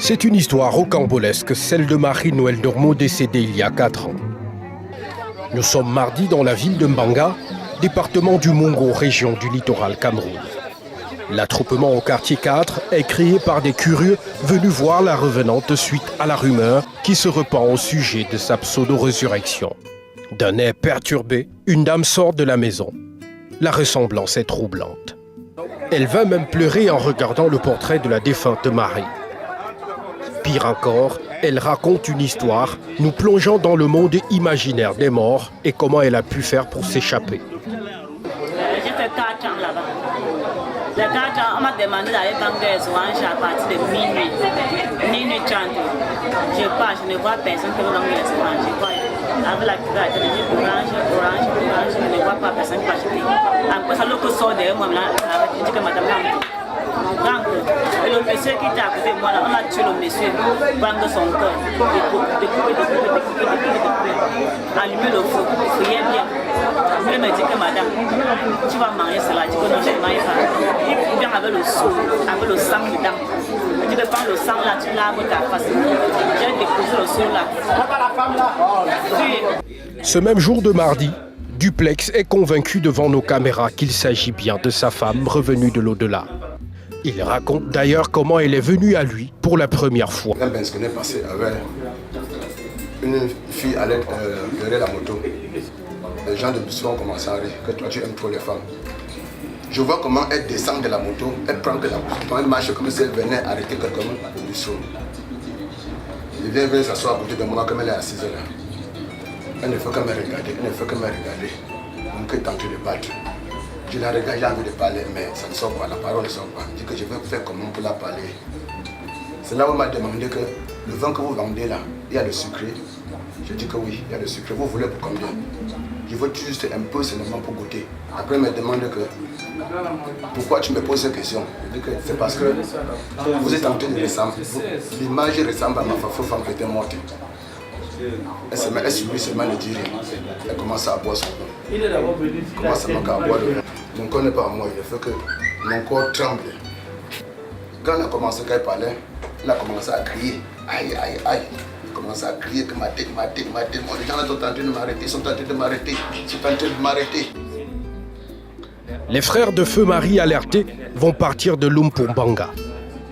C'est une histoire rocambolesque, celle de Marie-Noëlle Dormeau décédée il y a 4 ans. Nous sommes mardi dans la ville de Mbanga, département du Mongo, région du littoral Cameroun. L'attroupement au quartier 4 est créé par des curieux venus voir la revenante suite à la rumeur qui se répand au sujet de sa pseudo-résurrection. D'un air perturbé, une dame sort de la maison. La ressemblance est troublante. Elle va même pleurer en regardant le portrait de la défunte Marie. Pire encore, elle raconte une histoire, nous plongeant dans le monde imaginaire des morts et comment elle a pu faire pour s'échapper. J'ai fait 4 ans là-bas. Les 4 ans, on m'a demandé d'aller dans des oranges à partir de minuit. Minuit 30. Je pars, je ne vois personne qui va dans les oranges. Je vois avec la curate, je dis orange, je ne vois pas personne qui va acheter. Après ça, l'autre sort derrière moi, je dis que madame mon grand et le monsieur qui était à côté de moi, là, on a tué le monsieur, prendre son cœur, découper, allumer le feu, il fouillait bien. Je me dit que madame, tu vas manger cela, je dis que non, je ne mange pas. Il vient avec le seau, avec le sang dedans. Tu peux prendre le sang là, tu laves ta face. J'ai déposé le seau là. Ce même jour de mardi, Duplex est convaincu devant nos caméras qu'il s'agit bien de sa femme revenue de l'au-delà. Il raconte d'ailleurs comment elle est venue à lui pour la première fois. Ce qui est passé avec une fille allait gérer la moto. Les gens de Bissau ont commencé à rire que toi tu aimes trop les femmes. Je vois comment elle descend de la moto, elle prend que la moto, elle marche comme si elle venait arrêter quelqu'un de Bissau. Il vient s'asseoir à côté de moi comme elle est assise là. Elle ne fait que me regarder, On peut tenter de battre. Je la regarde, j'ai envie de parler, mais ça ne sort pas, la parole ne sort pas. Je dis que je vais faire comment pour la parler. C'est là où on m'a demandé que le vin que vous vendez là, il y a le sucré. Je dis que oui, il y a le sucré. Vous voulez pour combien? Je veux juste un peu seulement pour goûter. Après, elle me demande que pourquoi tu me poses cette question? Je dis que c'est parce que vous êtes en train de ressembler. L'image ressemble à ma femme qui était morte. Elle subit seulement le dire. Elle commence à boire son vin. Elle commence à boire le vin. Mon corps n'est pas à moi, il fait que mon corps tremble. Quand elle a commencé à parler, elle a commencé à crier. Aïe, aïe, aïe. Elle a commencé à crier que ma tête. Les gens sont en train de m'arrêter, Les frères de Feu Marie alertés vont partir de Loum pour Mbanga.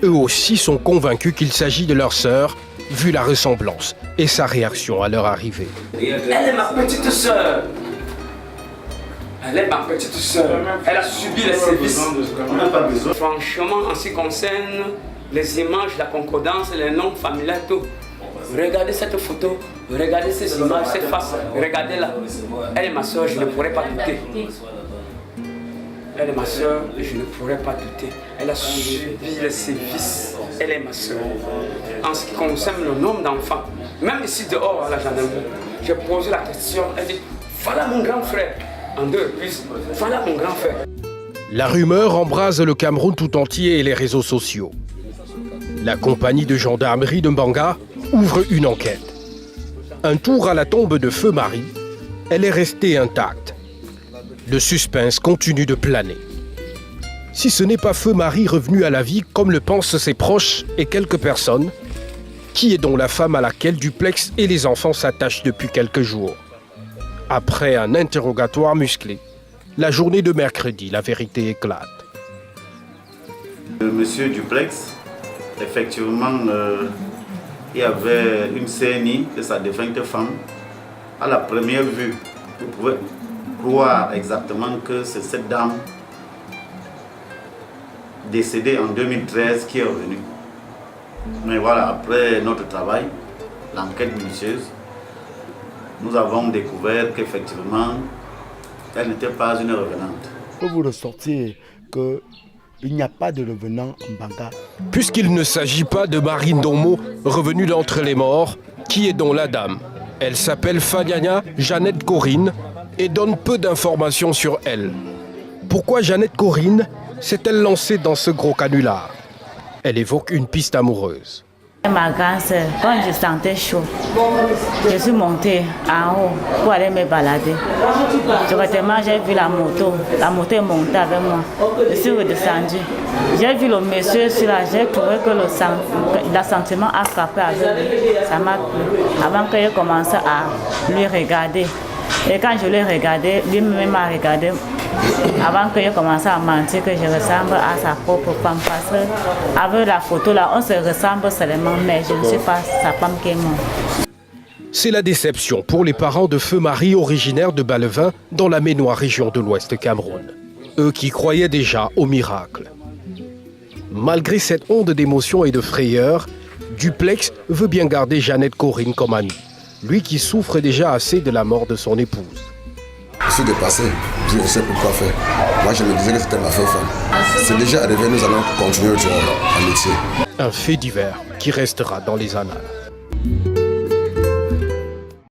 Eux aussi sont convaincus qu'il s'agit de leur sœur, vu la ressemblance et sa réaction à leur arrivée. Elle est ma petite sœur. Elle est ma petite sœur. Elle a subi les services. Franchement, en ce qui concerne les images, la concordance, les noms familiaux, tout. Regardez cette photo, regardez ces images, ces faces, regardez-la. Elle est ma sœur, je ne pourrais pas douter. Elle est ma sœur, je ne pourrais pas douter. Elle a subi les services. Elle est ma sœur. En ce qui concerne le nombre d'enfants, même ici dehors à la gendarmerie, j'ai posé la question, elle dit, voilà mon grand frère. En 2 reprises, voilà mon grand frère. La rumeur embrase le Cameroun tout entier et les réseaux sociaux. La compagnie de gendarmerie de Mbanga ouvre une enquête. Un tour à la tombe de Feu Marie, elle est restée intacte. Le suspense continue de planer. Si ce n'est pas Feu Marie revenue à la vie comme le pensent ses proches et quelques personnes, qui est donc la femme à laquelle Duplex et les enfants s'attachent depuis quelques jours? Après un interrogatoire musclé, la journée de mercredi, la vérité éclate. Monsieur Duplex, effectivement, il y avait une CNI de sa défunte femme. À la première vue, vous pouvez croire exactement que c'est cette dame décédée en 2013 qui est revenue. Mais voilà, après notre travail, l'enquête minutieuse, nous avons découvert qu'effectivement, elle n'était pas une revenante. Pour vous ressortir qu'il n'y a pas de revenant en Mbanga. Puisqu'il ne s'agit pas de Marie Ndommo, revenue d'entre les morts, qui est donc la dame? Elle s'appelle Fanyanya Jeannette Corinne et donne peu d'informations sur elle. Pourquoi Jeannette Corinne s'est-elle lancée dans ce gros canular? Elle évoque une piste amoureuse. Ma grande sœur, quand je sentais chaud, je suis montée en haut pour aller me balader. Directement, j'ai vu la moto est montée avec moi. Je suis redescendue. J'ai vu le monsieur sur là, j'ai trouvé que l'assentiment a frappé avec lui. Ça m'a plu. Avant que je commence à lui regarder. Et quand je l'ai regardé, lui-même m'a regardé. Avant que je commence à mentir que je ressemble à sa propre femme. Parce qu'avec la photo là, on se ressemble seulement, mais je ne suis pas sa femme qui est morte. C'est la déception pour les parents de Feu Marie, originaire de Balevin, dans la Ménois, région de l'Ouest Cameroun. Eux qui croyaient déjà au miracle. Malgré cette onde d'émotion et de frayeur, Duplex veut bien garder Jeannette Corinne comme amie. Lui qui souffre déjà assez de la mort de son épouse. Je suis dépassé, je ne sais plus quoi faire. Moi je me disais que c'était ma femme. C'est déjà arrivé, nous allons continuer notre amitié. Un fait divers qui restera dans les annales.